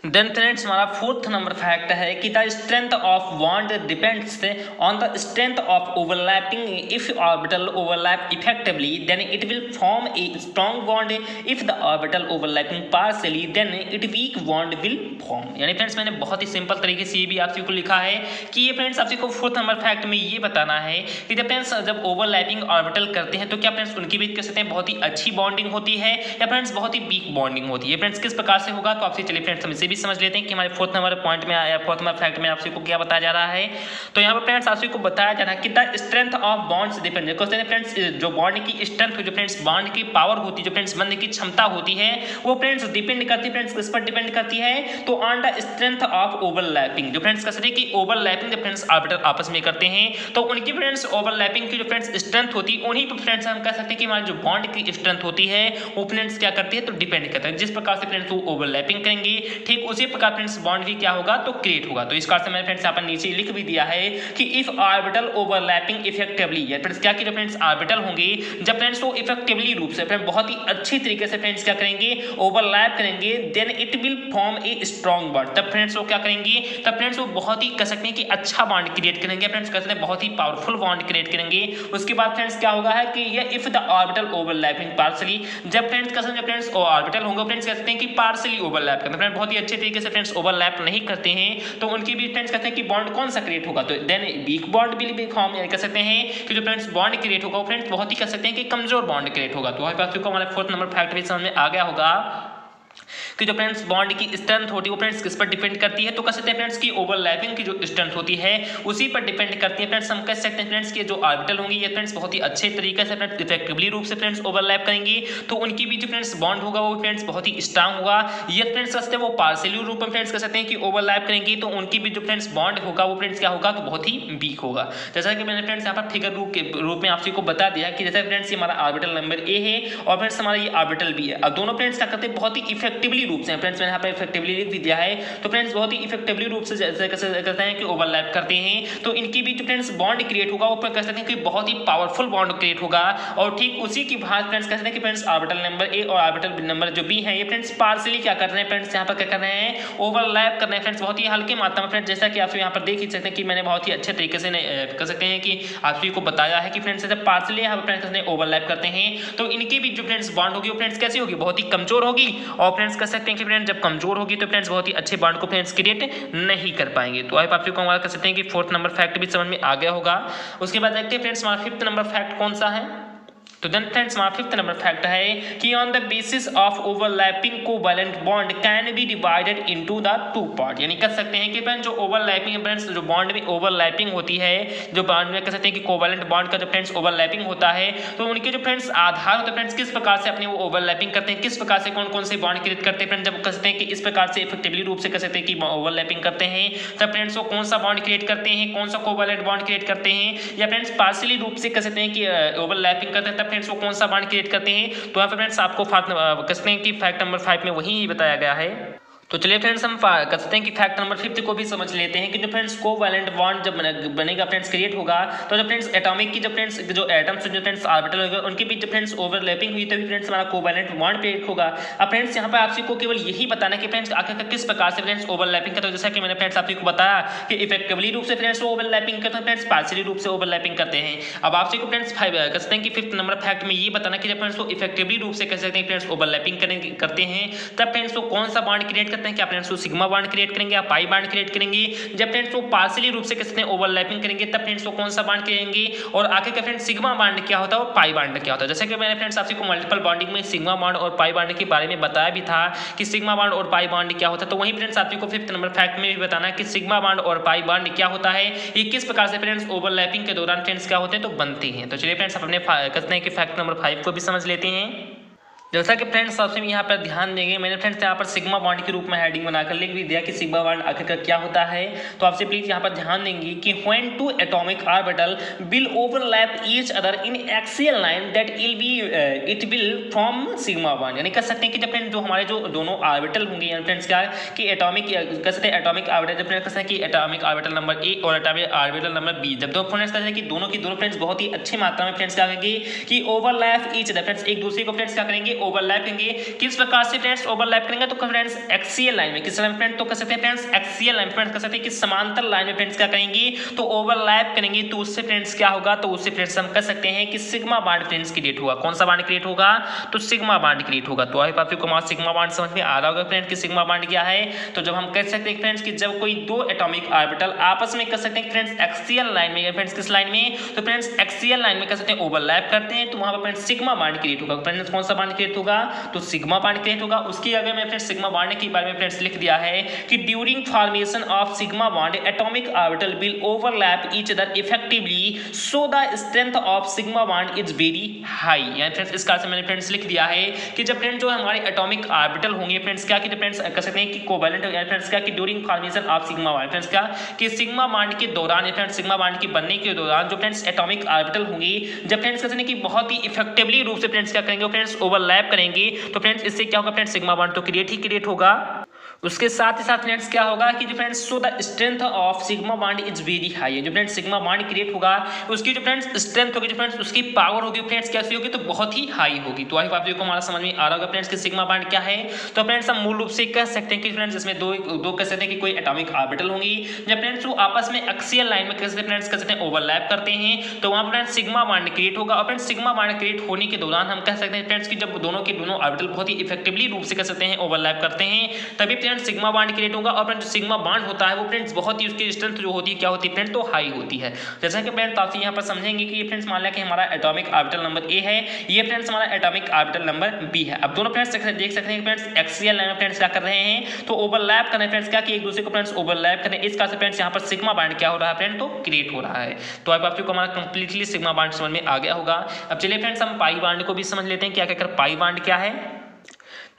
देन फ्रेंड्स हमारा फोर्थ नंबर फैक्ट है कि the strength of bond depends on the strength of overlapping. If orbital overlap effectively then it will form a strong bond, if the orbital overlapping partially then it weak bond will form. यानी friends मैंने बहुत ही simple तरीके से ये भी आप को लिखा है कि ये फ्रेंड्स आपको फोर्थ नंबर फैक्ट में ये बताना है कि जब फ्रेंड्स जब ओवरलैपिंग ऑर्बिटल करते हैं तो क्या फ्रेंड्स उनके बीच कह सकते हैं बहुत ही अच्छी बॉन्डिंग होती है या फ्रेंड्स बहुत ही वीक बॉन्डिंग होती है। फ्रेंड्स किस प्रकार से होगा तो आपसे चलिए फ्रेंड्स हम इसे भी समझ लेते हैं कि हमारे फोर्थ नंबर पॉइंट में आया फोर्थ नंबर फैक्ट में आपसे को क्या बताया जा रहा है। तो यहाँ पर फ्रेंड्स आपसे को बताया जा रहा है कि the strength of bonds depend friends जो बॉन्ड की स्ट्रेंथ जो फ्रेंड्स बॉन्ड की पावर होती है जो फ्रेंड्स बंधने की क्षमता होती है वो फ्रेंड्स डिपेंड करती है फ्रेंड्स किस पर डिपेंड करती है तो on the strength of overlapping. जो फ्रेंड्स कह सकते हैं कि ओवरलैपिंग जो फ्रेंड्स ऑर्बिटल आपस में करते हैं तो उनकी फ्रेंड्स ओवरलैपिंग की जो फ्रेंड्स स्ट्रेंथ होती है उन्हीं पर फ्रेंड्स हम कह सकते हैं कि हमारी जो बॉन्ड की स्ट्रेंथ होती है वो फ्रेंड्स क्या करती है तो डिपेंड करता है जिस प्रकार से फ्रेंड्स वो ओवरलैपिंग करेंगे ठीक उसी प्रकार फ्रेंड्स बॉन्ड भी क्या होगा तो क्रिएट होगा। तो इस कारण से मैंने फ्रेंड्स यहाँ पर नीचे लिख भी दिया है कि इफ ऑर्बिटल ओवरलैपिंग इफेक्टिवली या फ्रेंड्स क्या कि जो फ्रेंड्स ऑर्बिटल होंगे जब फ्रेंड्स वो इफेक्टिवली रूप से फ्रेंड्स बहुत ही अच्छी तरीके से फ्रेंड्स क्या करेंगे ओवरलैप करेंगे then it will form a strong bond. तब फ्रेंड्स वो क्या करेंगे तब फ्रेंड्स वो बहुत ही कह सकते हैं कि अच्छा बॉन्ड क्रिएट करेंगे फ्रेंड्स कह सकते हैं बहुत ही पावरफुल बॉन्ड क्रिएट करेंगे। उसके बाद फ्रेंड्स क्या होगा है कि ये if the orbital overlapping partially जब फ्रेंड्स कह सकते हैं फ्रेंड्स ऑर्बिटल होंगे फ्रेंड्स कह सकते हैं कि पार्शियली ओवरलैप करते हैं फ्रेंड्स बहुत ही अच्छे तरीके से फ्रेंड्स ओवरलैप नहीं करते हैं तो उनके भी फ्रेंड्स कहते हैं कि बॉन्ड कौन सा क्रिएट होगा तो then weak bond will be form यानी कह सकते हैं कि जो फ्रेंड्स बॉन्ड क्रिएट होगा वो फ्रेंड्स बहुत ही कह सकते हैं कि कमजोर बॉन्ड क्रिएट होगा। तो हमारे फोर्थ नंबर फैक्ट भी समझ में आ गया होगा कि जो फ्रेंड्स बॉन्ड की स्ट्रेंथ होती है वो फ्रेंड्स किस पर डिपेंड करती है तो कह सकते हैं फ्रेंड्स की ओवरलैपिंग की जो स्ट्रेंथ होती है उसी पर डिपेंड करती है। फ्रेंड्स हम कह सकते हैं फ्रेंड्स की जो ऑर्बिटल होंगी ये फ्रेंड्स बहुत ही अच्छे तरीके से फ्रेंड्स इफेक्टिवली रूप से फ्रेंड्स ओवरलैप करेंगी तो उनकी भी जो फ्रेंड्स बॉन्ड होगा वो फ्रेंड्स बहुत ही स्ट्रांग होगा। ये फ्रेंड्स कह सकते हैं वो पार्शियली रूप में फ्रेंड्स कह सकते हैं कि ओवरलैप करेंगी तो उनकी भी जो फ्रेंड्स बॉन्ड होगा वो फ्रेंड्स क्या होगा तो बहुत ही वीक होगा। जैसा कि मैंने फ्रेंड्स यहाँ पर फिगर रूप में आपसे को बता दिया कि जैसे फ्रेंड्स ये हमारा ऑर्बिटल नंबर ए है और फ्रेंड्स हमारा ये ऑर्बिटल बी है। अब दोनों फ्रेंड्स क्या करते हैं बहुत ही इफेक्टिवली रूप से फ्रेंड्स मैंने यहाँ पर इफेक्टिवली लिख भी दिया है तो फ्रेंड्स बहुत ही इफेक्टिवली रूप से जैसे कहते हैं कि ओवरलैप करते हैं तो इनकी भी जो फ्रेंड्स बॉन्ड क्रिएट होगा वो कह सकते हैं कि बहुत ही पावरफुल बॉन्ड क्रिएट होगा। और ठीक उसी की बात फ्रेंड्स कहते हैं कि फ्रेंड्स ऑर्बिटल नंबर ए और ऑर्बिटल नंबर जो बी है ये फ्रेंड्स पार्शियली क्या कर रहे हैं फ्रेंड्स यहाँ पर क्या कर रहे हैं ओवरलैप कर रहे हैं फ्रेंड्स बहुत ही हल्के मात्रा में फ्रेंड्स जैसा कि आप यहाँ पर देख ही सकते हैं कि मैंने बहुत ही अच्छे तरीके से कह सकते हैं कि आप को बताया है कि फ्रेंड्स जब पार्शियली यहाँ पर फ्रेंड्स ओवरलैप करते हैं तो इनकी भी जो फ्रेंड्स बॉन्ड होगी वो फ्रेंड्स कैसी होगी बहुत ही कमजोर होगी और फ्रेंड्स कह सकते हैं कि फ्रेंड्स जब कमजोर होगी तो फ्रेंड्स बहुत ही अच्छे बॉन्ड को फ्रेंड्स क्रिएट नहीं कर पाएंगे। तो आप आपको हमारा कह सकते हैं कि फोर्थ नंबर फैक्ट भी समझ में आ गया होगा। उसके बाद देखते हैं फ्रेंड्स हमारा फिफ्थ नंबर फैक्ट कौन सा है। तो देन फ्रेंड्स हमारा फिफ्थ नंबर फैक्ट है कि on the basis of overlapping covalent bond can be divided into the two part, यानी कह सकते हैं कि फ्रेंड्स जो ओवरलैपिंग फ्रेंड्स जो बॉन्ड में ओवरलैपिंग होती है, जो बॉन्ड में कह सकते हैं कि कोवैलेंट बॉन्ड का जो फ्रेंड्स ओवरलैपिंग होता है, तो उनके जो फ्रेंड्स आधार होते हैं फ्रेंड्स किस प्रकार से अपने वो ओवरलैपिंग करते हैं, किस प्रकार से कौन कौन से बॉन्ड क्रिएट करते हैं फ्रेंड्स, जब कह सकते हैं कि इस प्रकार से इफेक्टिवली रूप से कह सकते हैं कि ओवरलैपिंग करते हैं, तब फ्रेंड्स वो कौन सा बॉन्ड क्रिएट करते हैं, कौन सा कोवैलेंट बॉन्ड क्रिएट करते हैं, या फ्रेंड्स पार्शियली रूप से कह सकते हैं कि ओवरलैपिंग करते हैं, तब फ्रेंड्स वो कौन सा बॉन्ड क्रिएट करते हैं। तो यहाँ पे फ्रेंड्स आपको कह सकते हैं कि फैक्ट नंबर 5 में वही बताया गया है। तो चलिए फ्रेंड्स हम कह सकते हैं कि फैक्ट नंबर 5 को भी समझ लेते हैं कि जो फ्रेंड्स कोवैलेंट बॉन्ड जब बनेगा फ्रेंड्स क्रिएट होगा, तो जो फ्रेंड्स एटॉमिक की जो फ्रेंड्स जो एटम्स जो फ्रेंड्स ऑर्बिटल होगा उनके बीच जो फ्रेंड्स ओवरलैपिंग हुई तभी फ्रेंड्स हमारा कोवैलेंट बॉन्ड क्रिएट होगा। अब फ्रेंड्स यहाँ पे आपको केवल यही बताना है कि फ्रेंड्स आखिर किस प्रकार से फ्रेंड्स ओवरलैपिंग करते हैं। जैसा कि मैंने फ्रेंड्स आपको बताया कि इफेक्टिवली रूप से फ्रेंड्स ओवरलैपिंग करते हैं, फ्रेंड्स पार्शियली रूप से ओवरलैपिंग करते हैं। अब आपसे को फ्रेंड्स कह सकते हैं कि फिफ्थ नंबर फैक्ट में ये बताना कि जब फ्रेंड्स वो इफेक्टिवली रूप से कह सकते हैं फ्रेंड्स ओवरलैपिंग करते हैं, तब फ्रेंड्स वो कौन सा बॉन्ड क्रिएट करते हैं, क्या फ्रेंड्स वो सिग्मा बॉन्ड क्रिएट करेंगे या पाई बॉन्ड क्रिएट करेंगे। जब फ्रेंड्स वो पार्शियली रूप से किसने ओवरलैपिंग करेंगे, तब फ्रेंड्स वो कौन सा बॉन्ड करेंगे, और आखिर का फ्रेंड्स सिग्मा बॉन्ड क्या होता है और पाई बॉन्ड क्या होता है। जैसे कि मैंने फ्रेंड्स आपको मल्टीपल बॉन्डिंग में सिग्मा बॉन्ड और पाई बॉन्ड के बारे में बताया भी था कि सिग्मा बॉन्ड और पाई बॉन्ड क्या होता है। तो वहीं फ्रेंड्स आपको फिफ्थ नंबर फैक्ट में भी बताना है कि सिग्मा बॉन्ड और पाई बॉन्ड क्या होता है, ये किस प्रकार से फ्रेंड्स ओवरलैपिंग के दौरान फ्रेंड्स क्या होते हैं तो बनते हैं। तो चलिए फ्रेंड्स अपने कहते हैं कि फैक्ट नंबर 5 को भी समझ लेते हैं। जैसा कि फ्रेंड्स सबसे यहाँ पर ध्यान देंगे, मैंने फ्रेंड्स यहाँ पर सिग्मा बॉन्ड के रूप में हेडिंग बनाकर लिख भी दिया कि सिग्मा बॉन्ड आखिरकार क्या होता है। तो आपसे प्लीज यहाँ पर ध्यान देंगे कि when two atomic orbital will overlap each other in axial line that it will form sigma bond, यानी कह सकते हैं कि जब फ्रेंड्स जो हमारे जो दोनों ऑर्बिटल होंगे फ्रेंड्स क्या कि एटॉमिक कह सकते हैं एटॉमिक ऑर्बिटल, जब फ्रेंड्स कह सकते हैं कि एटॉमिक ऑर्बिटल नंबर ए और एटॉमिक ऑर्बिटल नंबर बी, जब दो फ्रेंड्स कहते हैं कि दोनों की दोनों फ्रेंड्स बहुत ही अच्छी मात्रा में फ्रेंड्स क्या करेंगे कि ओवरलैप ईच अदर, फ्रेंड्स एक दूसरे को फ्रेंड्स क्या करेंगे ओवरलैप करेंगे। किस प्रकार से फ्रेंड्स ओवरलैप करेंगे तो फ्रेंड्स एक्सियल लाइन में, किस लाइन फ्रेंड्स तो कह सकते हैं फ्रेंड्स एक्सियल लाइन फ्रेंड्स कह सकते हैं कि समांतर लाइन में फ्रेंड्स क्या करेंगे तो ओवरलैप करेंगे। तो उससे फ्रेंड्स क्या होगा, तो उससे फ्रेंड्स हम कह सकते हैं कि सिग्मा बॉन्ड फ्रेंड्स क्रिएट होगा। कौन सा बॉन्ड क्रिएट होगा तो सिग्मा बॉन्ड क्रिएट होगा। तो आई होप आपको हमारा सिग्मा बॉन्ड समझ में आ रहा होगा फ्रेंड्स कि सिग्मा बॉन्ड क्या है। तो जब हम कह सकते हैं फ्रेंड्स कि जब कोई दो एटॉमिक ऑर्बिटल आपस में कह सकते हैं फ्रेंड्स एक्सियल लाइन में, फ्रेंड्स किस लाइन में तो फ्रेंड्स एक्सियल लाइन में कह सकते हैं ओवरलैप करते हैं, तो वहां पर फ्रेंड्स सिग्मा बॉन्ड क्रिएट होगा। फ्रेंड्स कौन सा बॉन्ड क्रिएट होगा तो सिग्मा बॉन्ड क्रिएट होगा। उसकी अगर मैं फ्रेंड्स सिग्मा बॉन्ड के बारे में फ्रेंड्स लिख दिया है कि during formation of sigma bond atomic orbital will overlap each other effectively so the strength of sigma bond is very high. यानी फ्रेंड्स इस कारण से मैंने फ्रेंड्स लिख दिया है कि जब फ्रेंड्स जो हमारे एटॉमिक ऑर्बिटल होंगे फ्रेंड्स क्या कि फ्रेंड्स कह सकते हैं कि कोवैलेंट फ्रेंड्स क्या कि during formation of sigma bond friends क्या कि सिग्मा बॉन्ड के दौरान फ्रेंड्स सिग्मा बॉन्ड के बनने के दौरान जो फ्रेंड्स एटॉमिक ऑर्बिटल होंगे जब फ्रेंड्स कहते हैं कि बहुत ही इफेक्टिवली रूप से फ्रेंड्स क्या करेंगे फ्रेंड्स ओवरलैप करेंगे, तो फ्रेंड्स इससे क्या होगा फ्रेंड्स सिग्मा बॉन्ड तो क्रिएट होगा। उसके साथ ही साथ फ्रेंड्स क्या होगा कि जो friends so the strength of sigma bond is very high है। जो फ्रेंड्स सिग्मा बॉन्ड क्रिएट होगा उसकी जो फ्रेंड्स स्ट्रेंथ होगी, जो फ्रेंड्स उसकी पावर होगी फ्रेंड्स कैसी होगी तो बहुत ही हाई होगी। तो आई होप आपको हमारा समझ में आ रहा होगा फ्रेंड्स कि सिग्मा बॉन्ड क्या है। तो फ्रेंड्स हम मूल रूप से कह सकते हैं कि फ्रेंड्स इसमें दो कह सकते हैं कि कोई एटॉमिक ऑर्बिटल होंगी जब फ्रेंड्स वो आपस में एक्सियल लाइन में कैसे फ्रेंड्स कह सकते हैं ओवरलैप करते हैं, तो वहां फ्रेंड्स सिग्मा बॉन्ड क्रिएट होगा। और फ्रेंड्स सिग्मा बॉन्ड क्रिएट होने के दौरान हम कह सकते हैं फ्रेंड्स कि जब दोनों के दोनों ऑर्बिटल बहुत ही इफेक्टिवली रूप से कह सकते हैं ओवरलैप करते हैं, तभी फ्रेंड्स सिग्मा बॉन्ड क्रिएट होगा। और फ्रेंड्स सिग्मा बॉन्ड होता है वो फ्रेंड्स बहुत ही उसकी स्ट्रेंथ जो होती है क्या होती है फ्रेंड्स तो हाई होती है। जैसा कि फ्रेंड्स आप यहाँ पर समझेंगे कि ये फ्रेंड्स मान लिया कि हमारा एटॉमिक ऑर्बिटल नंबर ए है, ये फ्रेंड्स हमारा एटॉमिक ऑर्बिटल नंबर बी है। अब दोनों फ्रेंड्स देख सकते हैं फ्रेंड्स एक्सियल लाइन में फ्रेंड्स क्या कर रहे हैं तो ओवरलैप कर रहे हैं फ्रेंड्स क्या कि एक दूसरे को फ्रेंड्स ओवरलैप कर रहे हैं। इस कारण से फ्रेंड्स यहाँ पर सिग्मा बॉन्ड क्या हो रहा है फ्रेंड तो क्रिएट हो रहा है। तो अब आपको हमारा कंप्लीटली सिग्मा बॉन्ड समझ में आ गया होगा। अब चलिए फ्रेंड्स हम पाई बॉन्ड को भी समझ लेते हैं, क्या कहकर पाई बॉन्ड क्या है।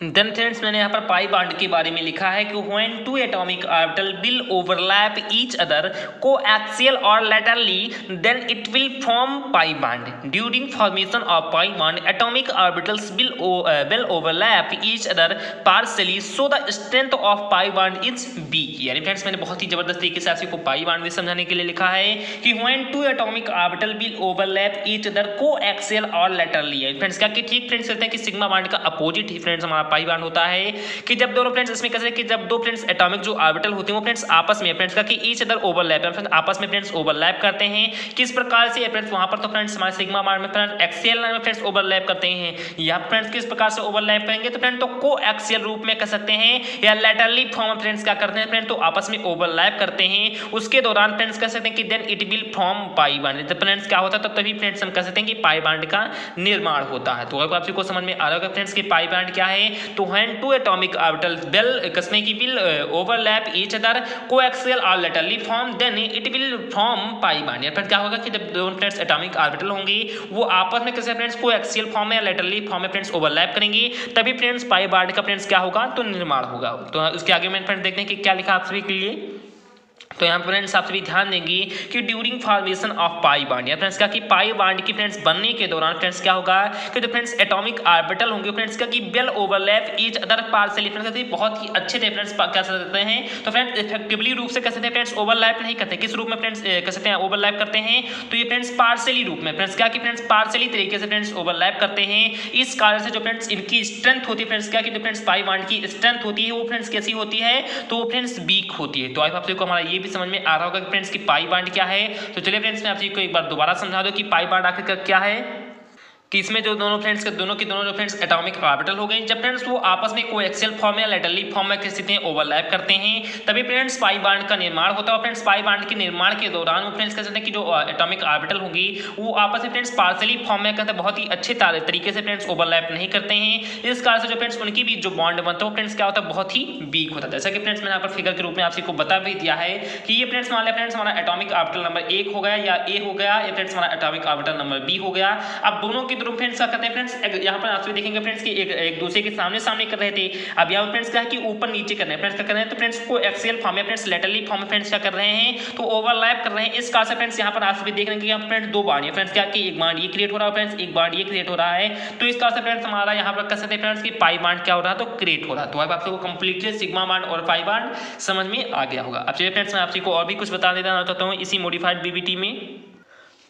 देन फ्रेंड्स मैंने यहाँ पर पाई बॉन्ड के बारे में लिखा है कि when two atomic orbital will overlap each other coaxial और laterally then it will form pi bond. During formation of pi bond atomic orbitals will overlap each other partially so the strength of pi bond is weak. यानी friends मैंने बहुत ही जबरदस्त तरीके से आपको pi bond में समझाने के लिए लिखा है कि when two atomic orbital will overlap each other coaxial और लैटरली। फ्रेंड्स क्या कि ठीक फ्रेंड्स कहते हैं कि सिग्मा बॉन्ड का अपोजिट ही फ्रेंड्स हमारा पाई बॉन्ड होता है कि जब दोनों फ्रेंड्स इसमें कैसे कि जब दो फ्रेंड्स एटॉमिक जो ऑर्बिटल होते हैं वो फ्रेंड्स आपस में फ्रेंड्स का कि ईच अदर ओवरलैप है, फ्रेंड्स आपस में फ्रेंड्स ओवरलैप करते हैं। किस प्रकार से फ्रेंड्स वहां पर तो फ्रेंड्स हमारे सिग्मा बॉन्ड में फ्रेंड्स एक्सियल लाइन में फ्रेंड्स ओवरलैप करते हैं। यहाँ फ्रेंड्स किस प्रकार से ओवरलैप करेंगे तो फ्रेंड तो को एक्सियल रूप में कर सकते हैं या लैटरली फॉर्म फ्रेंड्स क्या करते हैं फ्रेंड तो आपस में ओवरलैप करते हैं। उसके दौरान फ्रेंड्स कह सकते हैं कि then it will form pi bond. जब फ्रेंड्स क्या होता है तो तभी फ्रेंड्स हम कह सकते हैं कि पाई बॉन्ड का निर्माण होता है। तो अब आप सबको समझ में आ रहा होगा फ्रेंड्स कि पाई बॉन्ड क्या है। तो when two atomic orbitals will overlap each other coaxial or laterally form then it will form pi bond। या फिर क्या होगा कि जब दोनों फ्रेंड्स एटॉमिक ऑर्बिटल होंगे वो आपस में कैसे फ्रेंड्स कोएक्सियल फॉर्म में या लैटरली फॉर्म में फ्रेंड्स ओवरलैप करेंगे तभी फ्रेंड्स पाई बॉन्ड का फ्रेंड्स क्या होगा तो निर्माण होगा। तो उसके आगे में फ्रेंड्स देखते हैं कि क्या लिखा आप सभी के लिए। तो यहाँ फ्रेंड्स आप सभी ध्यान देंगे कि during formation of pi bond या फ्रेंड्स क्या कि पाई बॉन्ड की फ्रेंड्स बनने के दौरान फ्रेंड्स क्या होगा कि जो फ्रेंड्स एटॉमिक ऑर्बिटल होंगे फ्रेंड्स क्या कि well overlap each other partially friends बहुत ही अच्छे से फ्रेंड्स क्या सकते हैं तो फ्रेंड्स इफेक्टिवली रूप से कह सकते हैं फ्रेंड्स ओवरलैप नहीं करते। किस रूप में फ्रेंड्स कह सकते हैं ओवरलैप करते हैं तो ये फ्रेंड्स पार्शियली रूप में फ्रेंड्स क्या कि फ्रेंड्स पार्शियली तरीके से फ्रेंड्स ओवरलैप करते हैं। इस कारण से जो फ्रेंड्स इनकी स्ट्रेंथ होती है फ्रेंड्स क्या कि जो फ्रेंड्स पाई बॉन्ड की स्ट्रेंथ होती है वो फ्रेंड्स कैसी होती है तो वो फ्रेंड्स वीक होती है। तो आई होप आपको हमारा ये भी समझ में आ रहा होगा फ्रेंड्स की पाई बॉन्ड क्या है। तो चलिए फ्रेंड्स मैं आपको एक बार दोबारा समझा दूं कि पाई बॉन्ड आखिर क्या है कि इसमें जो दोनों फ्रेंड्स के दोनों जो फ्रेंड्स एटॉमिक ऑर्बिटल हो गए जब फ्रेंड्स वो आपस में कोएक्सियल फॉर्म या लैटरली फॉर्म में किस स्थिति में ओवरलैप करते हैं तभी फ्रेंड्स पाई बॉन्ड का निर्माण होता है। और फ्रेंड्स पाई बॉन्ड के निर्माण के दौरान वो फ्रेंड्स कह सकते हैं कि जो एटॉमिक ऑर्बिटल होगी वो आपस में फ्रेंड्स पार्शियली फॉर्म में कहते हैं बहुत ही अच्छे तरीके से फ्रेंड्स ओवरलैप नहीं करते हैं। इस कारण से जो फ्रेंड्स उनकी भी जो बॉन्ड बनता है वो फ्रेंड्स क्या होता है बहुत ही वीक होता है। जैसा कि फ्रेंड्स मैंने यहाँ पर फिगर के रूप में आपको बता भी दिया है कि ये फ्रेंड्स मान लिया फ्रेंड्स हमारा एटॉमिक ऑर्बिटल नंबर 1 हो गया या ए हो गया या फ्रेंड्स हमारा एटॉमिक ऑर्बिटल नंबर बी हो गया। अब दोनों के दोनों फ्रेंड्स क्या करते हैं फ्रेंड्स यहाँ पर आपसे देखेंगे फ्रेंड्स कि एक दूसरे के सामने कर रहे थे। अब यहाँ फ्रेंड्स क्या है कि ऊपर नीचे कर रहे हैं फ्रेंड्स क्या कर रहे हैं तो फ्रेंड्स को एक्सियल फॉर्म में फ्रेंड्स लैटरली फॉर्म में फ्रेंड्स क्या कर रहे हैं तो ओवरलैप कर रहे हैं। इस कारण से फ्रेंड्स यहाँ पर आप सभी देख रहे हैं कि यहाँ फ्रेंड्स दो बॉन्ड है फ्रेंड्स क्या कि एक बॉन्ड ये क्रिएट हो रहा है फ्रेंड्स एक बॉन्ड ये क्रिएट हो रहा है। तो इस कारण से फ्रेंड्स हमारा यहाँ पर कह सकते हैं फ्रेंड्स कि पाई बॉन्ड क्या हो रहा है तो क्रिएट हो रहा है। तो अब आपको कंप्लीटली सिग्मा बॉन्ड और पाई बॉन्ड समझ में आ गया होगा। अब चलिए फ्रेंड्स मैं आपको और भी कुछ बता देना चाहता हूँ इसी मॉडिफाइड बीबीटी में।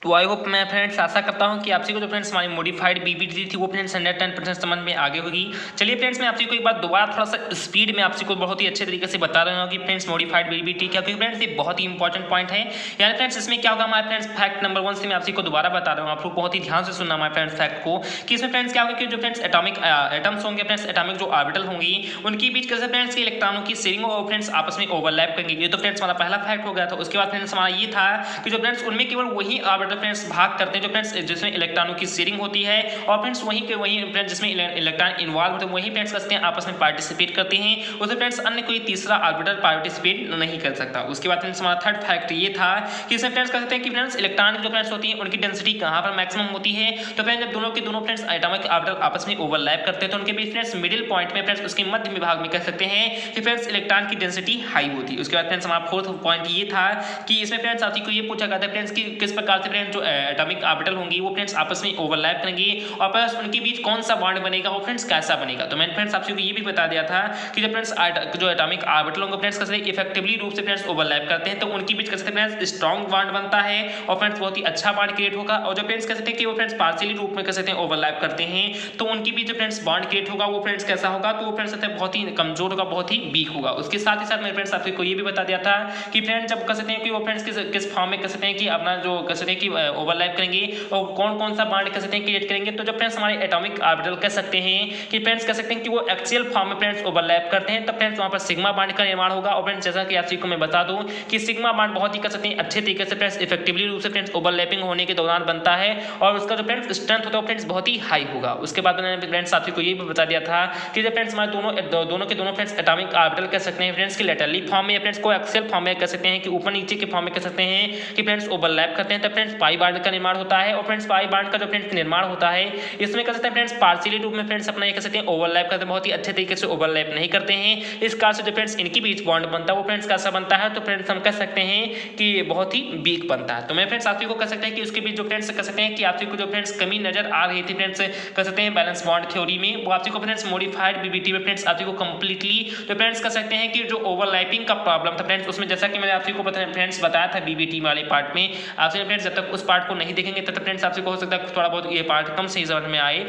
तो आई होप मैं फ्रेंड्स आशा करता हूं कि आपसी को जो फ्रेंड्स हमारी मॉडिफाइड बीबीटी थी वो फ्रेंड्स 110% समझ में आगे होगी। चलिए फ्रेंड्स मैं आपसी को एक बार दोबारा थोड़ा सा स्पीड में आपसी को बहुत ही अच्छे तरीके से बता रहा हूं कि फ्रेंड्स मॉडिफाइड बीबीटी क्या, क्योंकि फ्रेंड्स ये बहुत ही इंपॉर्टेंट पॉइंट है। यानी फ्रेंड्स इसमें क्या होगा हमारे फ्रेंड्स फैक्ट नंबर 1 से मैं आपसी को दोबारा बता रहा हूँ, आपको बहुत ही ध्यान से सुनना हमारे फ्रेंड्स फैक्ट को कि इसमें फ्रेंड्स क्या होगा कि जो फ्रेंड्स एटॉमिक एटम्स होंगे फ्रेंड्स एटॉमिक जो ऑर्बिटल होंगी उनके बीच कैसे फ्रेंड्स के इलेक्ट्रॉनों की शेयरिंग और फ्रेंड्स आपस में ओवरलैप करेंगे। ये तो फ्रेंड्स हमारा पहला फैक्ट हो गया था। उसके बाद फ्रेंड्स हमारा ये था कि जो फ्रेंड्स उनमें केवल वही ऑर्बिटल फ्रेंड्स भाग करते हैं जो फ्रेंड्स जिसमें इलेक्ट्रॉनों की शेयरिंग होती है और फ्रेंड्स वहीं के वहीं फ्रेंड्स जिसमें इलेक्ट्रॉन इन्वॉल्व होते हैं वहीं फ्रेंड्स करते हैं आपस में पार्टिसिपेट करते हैं। उसमें फ्रेंड्स अन्य कोई तीसरा ऑर्बिटल पार्टिसिपेट नहीं कर सकता। उसके बाद फ्रेंड्स हमारा थर्ड फैक्ट ये था कि इसमें फ्रेंड्स कहते हैं कि फ्रेंड्स इलेक्ट्रॉन जो फ्रेंड्स होती है उनकी डेंसिटी कहां पर मैक्सिमम होती है तो फ्रेंड्स जब दोनों के दोनों फ्रेंड्स एटॉमिक ऑर्बिटल आपस में ओवरलैप करते हैं तो उनके बीच फ्रेंड्स मिडिल पॉइंट में फ्रेंड्स उसके मध्य विभाग में कह सकते हैं कि फ्रेंड्स इलेक्ट्रॉन की डेंसिटी हाई होती है। उसके बाद फ्रेंड्स हमारा फोर्थ पॉइंट ये था कि इसमें फ्रेंड्स आपको को ये पूछा गया था फ्रेंड्स कि किस प्रकार से फ्रेंड्स जो एटॉमिक ऑर्बिटल होंगी वो फ्रेंड्स आपस में ओवरलैप करेंगे और प्लस उनके बीच कौन सा बॉन्ड बनेगा वो फ्रेंड्स कैसा बनेगा। तो मैंने फ्रेंड्स आपको ये भी बता दिया था कि जब फ्रेंड्स जो एटॉमिक ऑर्बिटल होंगे फ्रेंड्स कैसे इफेक्टिवली रूप से फ्रेंड्स ओवरलैप करते हैं तो उनके बीच कैसे फ्रेंड्स स्ट्रॉन्ग बॉन्ड बनता है और फ्रेंड्स बहुत ही अच्छा बॉन्ड क्रिएट होगा। और जो फ्रेंड्स कहते हैं कि वो फ्रेंड्स पार्शियली रूप में कैसे ओवरलैप करते हैं तो उनके बीच जो फ्रेंड्स बॉन्ड क्रिएट होगा वो फ्रेंड्स कैसा होगा तो वो फ्रेंड्स बहुत ही कमजोर होगा बहुत ही वीक होगा। उसके साथ ही साथ मेरे फ्रेंड्स आपको ये भी बता दिया था कि फ्रेंड्स जब कहते हैं कि वो फ्रेंड्स किस फॉर्म में कहते हैं कि अपना जो कहते हैं कि ओवरलैप करेंगे और कौन सा बॉन्ड कहते हैं क्रिएट करेंगे तो जब फ्रेंड्स हमारे एटॉमिक ऑर्बिटल कह सकते हैं कि फ्रेंड्स कह सकते हैं कि वो एक्सियल फॉर्म में फ्रेंड्स ओवरलैप करते हैं तब फ्रेंड्स वहां पर सिग्मा बॉन्ड का निर्माण होगा। और फ्रेंड्स जैसा कि आप सबको मैं बता दूं कि सिग्मा बॉन्ड बहुत ही कह सकते हैं अच्छे तरीके से फ्रेंड्स इफेक्टिवली रूप से फ्रेंड्स ओवरलैपिंग होने के दौरान बनता है और उसका जो फ्रेंड्स स्ट्रेंथ होता है फ्रेंड्स बहुत ही हाई होगा। उसके बाद मैंने फ्रेंड्स आप सबको ये भी बता दिया था कि जब फ्रेंड्स हमारे दोनों के दोनों फ्रेंड्स एटॉमिक ऑर्बिटल कह सकते हैं फ्रेंड्स की लैटरली फॉर्म में फ्रेंड्स को एक्सियल फॉर्म में कह सकते हैं कि ऊपर नीचे के फॉर्म में कह सकते हैं कि फ्रेंड्स ओवरलैप करते हैं तब फ्रेंड्स पाई बॉन्ड का निर्माण होता है। और फ्रेंड्स पाई बॉन्ड का जो फ्रेंड्स निर्माण होता है इसमें कह सकते हैं फ्रेंड्स पार्शियली रूप में फ्रेंड्स अपना ये कह सकते हैं ओवरलैप करते हैं बहुत ही अच्छे तरीके से ओवरलैप नहीं करते हैं। इस कारण से जो फ्रेंड्स इनके बीच बॉन्ड बनता है वो फ्रेंड्स कैसा बनता है तो फ्रेंड्स हम कह सकते हैं कि बहुत ही वीक बनता है। तो मैं फ्रेंड्स आप को कह सकते हैं कि उसके बीच जो फ्रेंड्स कह सकते हैं कि आप को जो फ्रेंड्स कमी नजर आ रही थी फ्रेंड्स कह सकते हैं बैलेंस बॉन्ड थ्योरी में वो आप को फ्रेंड्स मॉडिफाइड बीबीटी में फ्रेंड्स आप को कंप्लीटली तो फ्रेंड्स कह सकते हैं कि जो ओवरलैपिंग का प्रॉब्लम था फ्रेंड्स उसमें जैसा कि मैंने आप को फ्रेंड्स बताया था बीबीटी वाले पार्ट में आपसे फ्रेंड्स जब तक उस पार्ट को नहीं देखेंगे तब तक फ्रेंड्स आपसे हो सकता है थोड़ा बहुत ये पार्ट कम सही समझ में आए।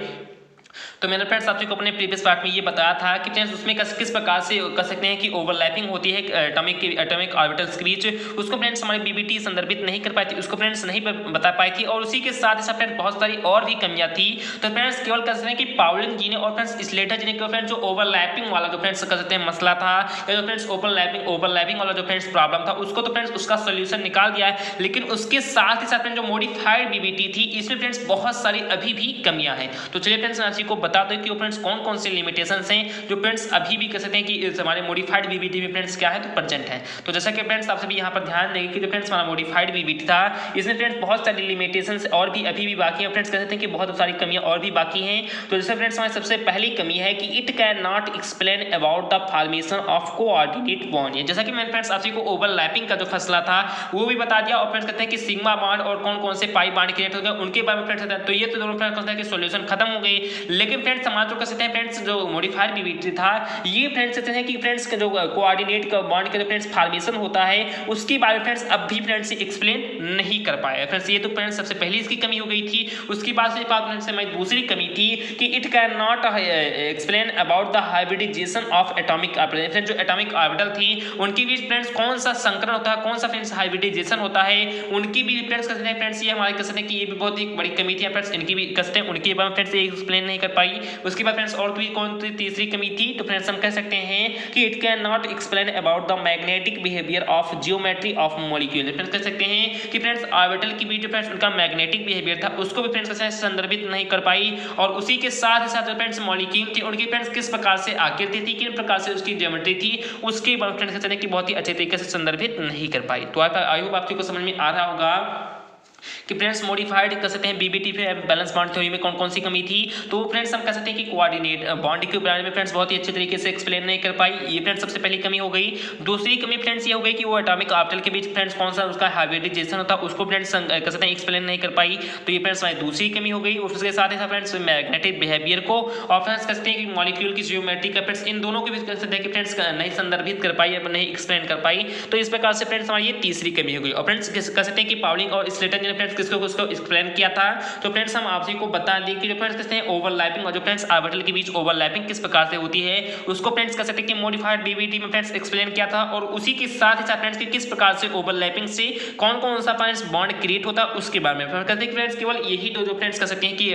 तो मैंने फ्रेंड्स आप को अपने प्रीवियस पार्ट में ये बताया था कि फ्रेंड्स उसमें किस प्रकार से कर सकते हैं कि ओवरलैपिंग होती है एटॉमिक ऑर्बिटल्स के बीच, उसको फ्रेंड्स हमारी बीबीटी संदर्भित नहीं कर पाई थी, उसको फ्रेंड्स नहीं बता पाई थी। और उसी के साथ ही साथ फ्रेंड्स बहुत सारी और भी कमियां थी। तो फ्रेंड्स केवल कह सकते हैं कि पाउलिंग जी ने और फ्रेंड्स स्लेटर जी ने फ्रेंड्स जो ओवरलैपिंग वाला जो फ्रेंड्स कर सकते हैं मसला था, जो फ्रेंड्स ओवरलैपिंग वाला जो फ्रेंड्स प्रॉब्लम था, उसको तो फ्रेंड्स उसका सोल्यूशन निकाल दिया है। लेकिन उसके साथ ही साथ जो मॉडिफाइड बीबीटी थी इसमें फ्रेंड्स बहुत सारी अभी भी कमियां हैं। तो चलिए फ्रेंड्स मैं आपको बता दूं कि फ्रेंड्स कौन कौन से लिमिटेशंस हैं जो फ्रेंड्स अभी भी कह सकते हैं कि हमारे मॉडिफाइड बीबीटी में फ्रेंड्स क्या है तो प्रेजेंट है। तो जैसा कि फ्रेंड्स आप सभी यहाँ पर ध्यान देंगे कि जो फ्रेंड्स हमारा मॉडिफाइड बीबीटी था इसमें फ्रेंड्स बहुत सारी लिमिटेशंस और भी अभी भी बाकी है। फ्रेंड्स कह सकते हैं कि बहुत सारी कमियां और भी बाकी हैं। तो जैसे फ्रेंड्स हमारी सबसे पहली कमी है कि it can not explain about the formation of coordinate bond. जैसा कि मैंने फ्रेंड्स आपको ओवरलैपिंग का जो फैसला था वो भी बता दिया और फ्रेंड्स कहते हैं कि सिग्मा बॉन्ड और कौन कौन से पाई बॉन्ड क्रिएट हो गए उनके बारे में फ्रेंड्स कहते हैं। तो ये तो दोनों फ्रेंड्स कहते हैं कि सॉल्यूशन खत्म हो गई। लेकिन फ्रेंड्स हमारा जो कह सकते हैं फ्रेंड्स जो मॉडिफाइड बीबीटी था ये फ्रेंड्स कहते हैं कि फ्रेंड्स जो कोऑर्डिनेट का बॉन्ड का जो फ्रेंड्स फॉर्मेशन होता है उसके बारे में फ्रेंड्स अब भी फ्रेंड्स एक्सप्लेन नहीं कर पाए फ्रेंड्स। ये तो फ्रेंड्स सबसे पहली इसकी कमी हो गई थी। उसके बाद से फ्रेंड्स हमारी दूसरी कमी थी कि it can not explain about the hybridization of atomic orbital. जो एटॉमिक ऑर्बिटल थी उनके बीच फ्रेंड्स कौन सा संकरण होता है, कौन सा फ्रेंड्स हाइब्रिडाइजेशन होता है, उनकी भी फ्रेंड्स कहते हैं फ्रेंड्स ये हमारे कह सकते हैं कि ये भी बहुत ही बड़ी कमी थी फ्रेंड्स। इनकी भी कहते हैं उनके बारे में फ्रेंड्स ये एक्सप्लेन नहीं कर पाई। उसके बाद फ्रेंड्स और भी कौन सी तीसरी कमी थी तो फ्रेंड्स हम कह सकते हैं कि it can not explain about the magnetic behaviour of geometry of molecule. Friends कह सकते हैं कि फ्रेंड्स ऑर्बिटल के बीच फ्रेंड्स उनका मैग्नेटिक बिहेवियर था उसको भी फ्रेंड्स संदर्भित नहीं कर पाई। और उसी के साथ ही साथ फ्रेंड्स मॉलिक्यूल थी उनकी फ्रेंड्स किस प्रकार से आकृति थी, किन प्रकार से उसकी ज्योमेट्री थी उसके बारे में फ्रेंड्स कहते हैं कि बहुत ही अच्छे तरीके से संदर्भित नहीं कर पाई। तो आई होप आपको समझ में आ रहा होगा कि फ्रेंड्स मॉडिफाइड कर सकते हैं बीबीटी पे बैलेंस बॉन्ड थ्योरी में कौन कौन सी कमी थी। तो फ्रेंड्स हम कह सकते हैं कि कोऑर्डिनेट बॉन्ड के बारे में फ्रेंड्स बहुत ही अच्छे तरीके से एक्सप्लेन नहीं कर पाई। ये फ्रेंड्स सबसे पहली कमी हो गई। दूसरी कमी फ्रेंड्स ये हो गई कि वो एटॉमिक ऑर्बिटल के बीच फ्रेंड्स कौन सा उसका हाइब्रिडाइजेशन होता है उसको फ्रेंड्स कह सकते हैं एक्सप्लेन नहीं कर पाई। तो ये फ्रेंड्स हमारी दूसरी कमी हो गई। उसके साथ ही साथ फ्रेंड्स मैग्नेटिक बिहेवियर को और फ्रेंड्स कह सकते हैं कि मॉलिक्यूल की ज्योमेट्री का फ्रेंड्स इन दोनों के बीच कह सकते हैं कि फ्रेंड्स नहीं संदर्भित कर पाई, नहीं एक्सप्लेन कर पाई। तो इस प्रकार से फ्रेंड्स हमारी ये तीसरी कमी हो गई। और फ्रेंड्स कह सकते हैं कि पाउलिंग और स्लेटर ने फ्रेंड्स किसको एक्सप्लेन किया था। तो फ्रेंड्स हम आपसे को बता दें कि जो फ्रेंड्स कहते हैं ओवरलैपिंग और जो फ्रेंड्स ऑर्बिटल के बीच ओवरलैपिंग किस प्रकार से होती है उसको फ्रेंड्स कह सकते हैं कि मॉडिफाइड बीबीटी में फ्रेंड्स एक्सप्लेन किया था। और उसी के साथ ही साथ फ्रेंड्स कि किस प्रकार से ओवरलैपिंग से कौन कौन सा फ्रेंड्स बॉन्ड क्रिएट होता है उसके बारे में कहते हैं फ्रेंड्स केवल यही तो जो फ्रेंड्स कह सकते हैं कि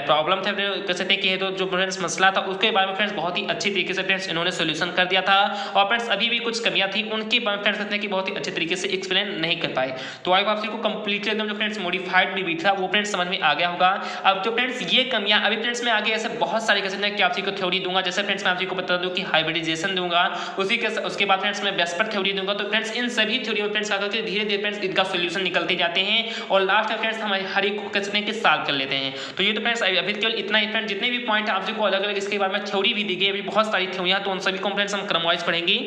प्रॉब्लम था, कह सकते हैं कि तो जो फ्रेंड्स मसला था उसके बारे में फ्रेंड्स बहुत ही अच्छी तरीके से फ्रेंड्स इन्होंने सोल्यूशन कर दिया था। और फ्रेंड्स अभी भी कुछ कमियां थी उनके बारे में फ्रेंड्स कहते हैं कि बहुत ही अच्छे तरीके से एक्सप्लेन नहीं कर पाए। तो आई आपसे को कंप्लीटली एकदम जो फ्रेंड्स मॉडिफाइड बीबीटी था वो फ्रेंड्स समझ में आ गया होगा। अब जो फ्रेंड्स ये कमियां अभी फ्रेंड्स में आगे ऐसे बहुत सारे कह सकते हैं कि आपसी को थ्योरी दूंगा। जैसे फ्रेंड्स मैं आपको बता दूं कि हाइब्रिडाइजेशन दूंगा, उसके बाद फ्रेंड्स मैं वेस्पर थ्योरी दूंगा। तो फ्रेंड्स इन सभी थ्योरी में फ्रेंड्स आकर धीरे धीरे फ्रेंड्स इनका सोल्यूशन निकलते जाते हैं और लास्ट में फ्रेंड्स हम हर एक को कह सकते हैं कि सॉल्व कर लेते हैं। तो ये तो फ्रेंड्स अभी केवल इतना ही। फ्रेंड्स जितने भी पॉइंट आपको अलग अलग इसके बारे में थ्योरी भी दी गई, अभी बहुत सारी थ्योरियां, तो उन सभी को फ्रेंड्स हम क्रमवाइज पढ़ेंगे।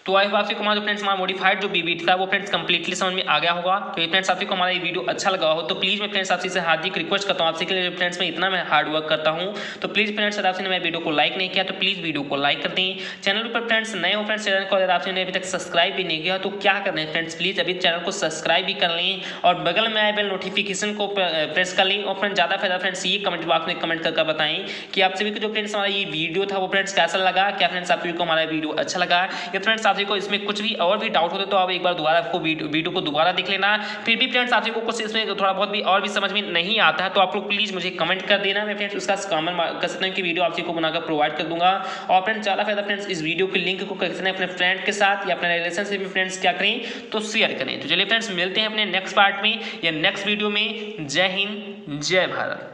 तो आई आपसे को हमारा जो फ्रेंड्स हमारा मॉडिफाइड जो बीबीटी था वो फ्रेंड्स कंप्लीटली समझ में आ गया होगा। तो ये फ्रेंड्स आपको हमारा ये वीडियो अच्छा लगा हो तो प्लीज़ मैं फ्रेंड्स आपसे हार्दिक रिक्वेस्ट करता हूँ आपसे के लिए फ्रेंड्स मैं इतना मैं हार्ड वर्क करता हूँ। तो प्लीज़ फ्रेंड्स अगर आपने मेरे वीडियो को लाइक नहीं किया तो प्लीज़ वीडियो को लाइक कर दें। चैनल पर फ्रेंड्स नए हो फ्रेंड्स चैनल को अगर आपने अभी तक सब्सक्राइब भी नहीं किया तो क्या कर रहे हैं फ्रेंड्स, प्लीज़ अभी चैनल को सब्सक्राइब भी कर लें और बगल में आए बेल नोटिफिकेशन को प्रेस कर लें। और फ्रेंड्स ज़्यादा फायदा फ्रेंड्स ये कमेंट बॉक्स में कमेंट करके बताएं कि आप सभी को जो फ्रेंड्स हमारा ये वीडियो था वो फ्रेंड्स कैसा लगा, क्या फ्रेंड्स आप सभी को हमारा वीडियो अच्छा लगा या फ्रेंड्स आप सभी को इसमें कुछ भी और भी डाउट होते तो आप एक बार दोबारा आपको वीडियो को दोबारा देख लेना। फिर भी फ्रेंड्स आप सभी को कुछ इसमें थोड़ा बहुत भी और भी समझ में नहीं आता है तो आप लोग प्लीज़ मुझे कमेंट कर देना। मैं फ्रेंड्स उसका कमेंट कर सकते हैं कि वीडियो आप सभी को बनाकर प्रोवाइड कर दूंगा। और फ्रेंड्स ज़्यादा फायदा फ्रेंड्स इस वीडियो के लिंक को कर सकते हैं अपने फ्रेंड के साथ या अपने रिलेशन से भी फ्रेंड्स क्या करें तो शेयर करें। तो चलिए फ्रेंड्स मिलते हैं अपने नेक्स्ट पार्ट में या नेक्स्ट वीडियो में। जय हिंद, जय भारत।